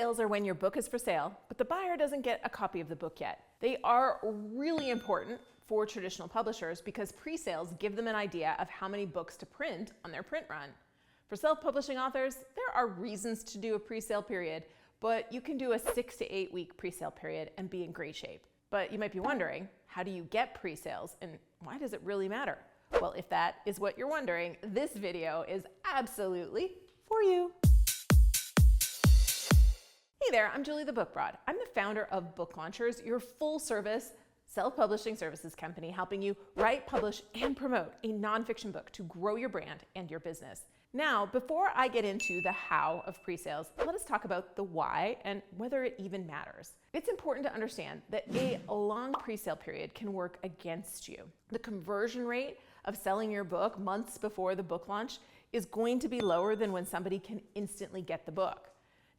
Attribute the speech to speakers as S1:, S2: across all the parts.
S1: Pre-sales are when your book is for sale, but the buyer doesn't get a copy of the book yet. They are really important for traditional publishers because pre-sales give them an idea of how many books to print on their print run. For self-publishing authors, there are reasons to do a pre-sale period, but you can do a 6 to 8 week pre-sale period and be in great shape. But you might be wondering, how do you get pre-sales and why does it really matter? Well, if that is what you're wondering, this video is absolutely for you. Hey there, I'm Julie the Book Broad. I'm the founder of Book Launchers, your full-service self-publishing services company helping you write, publish, and promote a nonfiction book to grow your brand and your business. Now, before I get into the how of pre-sales, let us talk about the why and whether it even matters. It's important to understand that a long pre-sale period can work against you. The conversion rate of selling your book months before the book launch is going to be lower than when somebody can instantly get the book.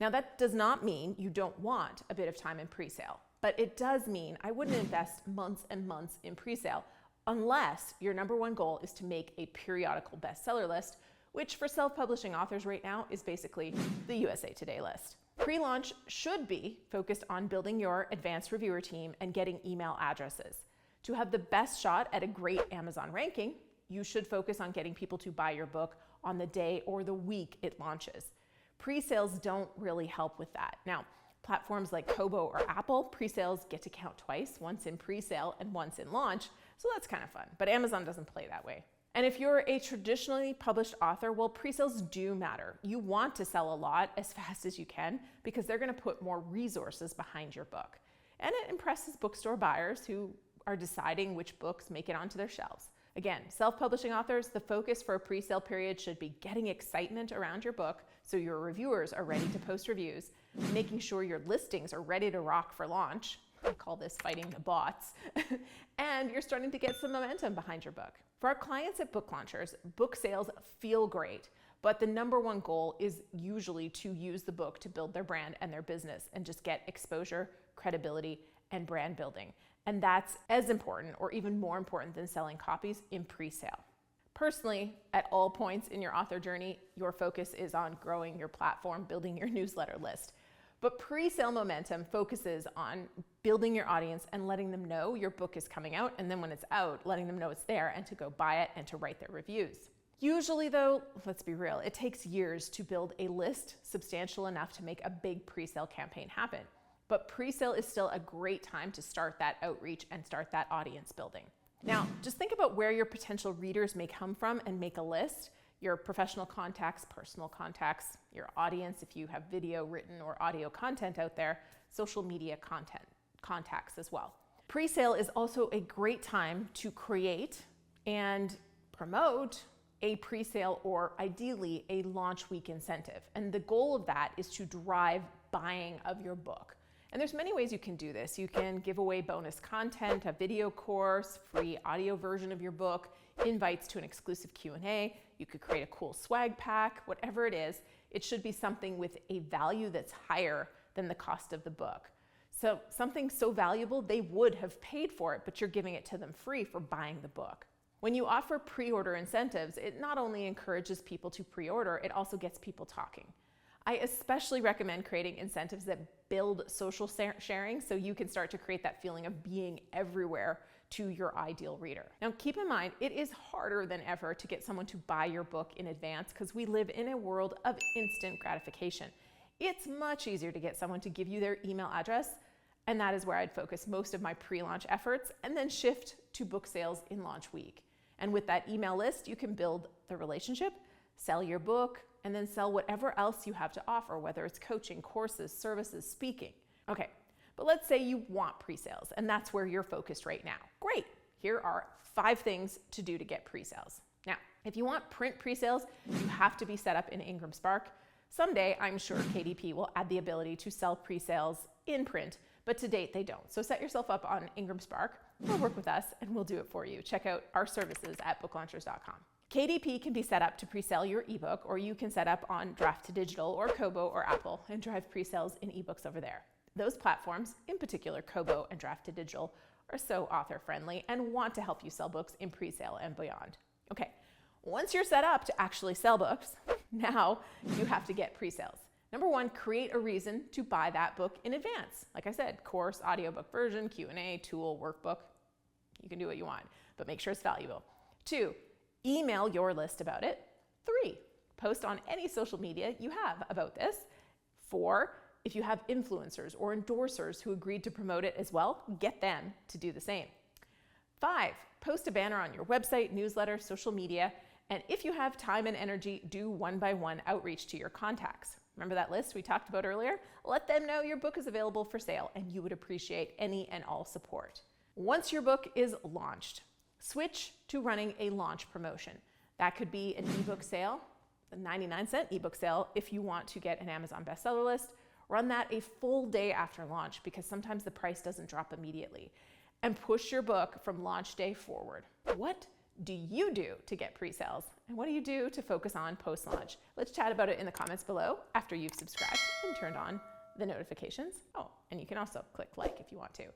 S1: Now, that does not mean you don't want a bit of time in pre-sale, but it does mean I wouldn't invest months and months in pre-sale unless your number one goal is to make a periodical bestseller list, which for self-publishing authors right now is basically the USA Today list. Pre-launch should be focused on building your advanced reviewer team and getting email addresses. To have the best shot at a great Amazon ranking, you should focus on getting people to buy your book on the day or the week it launches. Pre-sales don't really help with that. Now, platforms like Kobo or Apple, pre-sales get to count twice, once in pre-sale and once in launch, so that's kind of fun. But Amazon doesn't play that way. And if you're a traditionally published author, well, pre-sales do matter. You want to sell a lot as fast as you can because they're going to put more resources behind your book. And it impresses bookstore buyers who are deciding which books make it onto their shelves. Again, self-publishing authors, the focus for a pre-sale period should be getting excitement around your book so your reviewers are ready to post reviews, making sure your listings are ready to rock for launch. I call this fighting the bots. And you're starting to get some momentum behind your book. For our clients at Book Launchers, book sales feel great, but the number one goal is usually to use the book to build their brand and their business and just get exposure, credibility, and brand building. And that's as important or even more important than selling copies in pre-sale. Personally, at all points in your author journey, your focus is on growing your platform, building your newsletter list. But pre-sale momentum focuses on building your audience and letting them know your book is coming out, and then when it's out, letting them know it's there and to go buy it and to write their reviews. Usually though, let's be real, it takes years to build a list substantial enough to make a big pre-sale campaign happen. But pre-sale is still a great time to start that outreach and start that audience building. Now, just think about where your potential readers may come from and make a list. Your professional contacts, personal contacts, your audience, if you have video, written, or audio content out there, social media contacts as well. Pre-sale is also a great time to create and promote a pre-sale or ideally a launch week incentive. And the goal of that is to drive buying of your book. And there's many ways you can do this. You can give away bonus content, a video course, free audio version of your book, invites to an exclusive Q&A. You could create a cool swag pack, whatever it is. It should be something with a value that's higher than the cost of the book. So something so valuable, they would have paid for it, but you're giving it to them free for buying the book. When you offer pre-order incentives, it not only encourages people to pre-order, it also gets people talking. I especially recommend creating incentives that build social sharing so you can start to create that feeling of being everywhere to your ideal reader. Now, keep in mind, it is harder than ever to get someone to buy your book in advance because we live in a world of instant gratification. It's much easier to get someone to give you their email address, and that is where I'd focus most of my pre-launch efforts and then shift to book sales in launch week. And with that email list, you can build the relationship, sell your book, and then sell whatever else you have to offer, whether it's coaching, courses, services, speaking. Okay, but let's say you want pre-sales, and that's where you're focused right now. Great, here are 5 things to do to get pre-sales. Now, if you want print pre-sales, you have to be set up in Ingram Spark. Someday, I'm sure KDP will add the ability to sell pre-sales in print, but to date, they don't. So set yourself up on Ingram Spark, or work with us, and we'll do it for you. Check out our services at booklaunchers.com. KDP can be set up to pre-sell your ebook, or you can set up on Draft to Digital or Kobo or Apple and drive pre-sales in ebooks over there. Those platforms, in particular Kobo and Draft to Digital, are so author friendly and want to help you sell books in pre-sale and beyond. Okay, once you're set up to actually sell books, now you have to get pre-sales. Number one, create a reason to buy that book in advance. Like I said, course, audiobook version, Q&A, tool, workbook. You can do what you want, but make sure it's valuable. 2, email your list about it. 3, post on any social media you have about this. 4, if you have influencers or endorsers who agreed to promote it as well, get them to do the same. 5, post a banner on your website, newsletter, social media, and if you have time and energy, do one-by-one outreach to your contacts. Remember that list we talked about earlier? Let them know your book is available for sale and you would appreciate any and all support. Once your book is launched, switch to running a launch promotion. That could be an ebook sale, a 99-cent ebook sale if you want to get an Amazon bestseller list. Run that a full day after launch because sometimes the price doesn't drop immediately. And push your book from launch day forward. What do you do to get pre-sales? And what do you do to focus on post-launch? Let's chat about it in the comments below after you've subscribed and turned on the notifications. Oh, and you can also click like if you want to.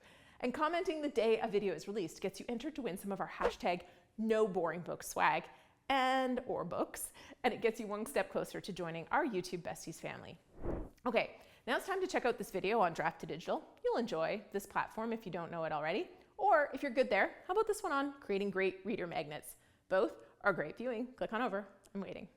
S1: And commenting the day a video is released gets you entered to win some of our hashtag #NoBoringBook swag or books, and it gets you one step closer to joining our YouTube Besties family. Okay, now it's time to check out this video on Draft to Digital. You'll enjoy this platform if you don't know it already. Or if you're good there, how about this one on creating great reader magnets? Both are great viewing. Click on over. I'm waiting.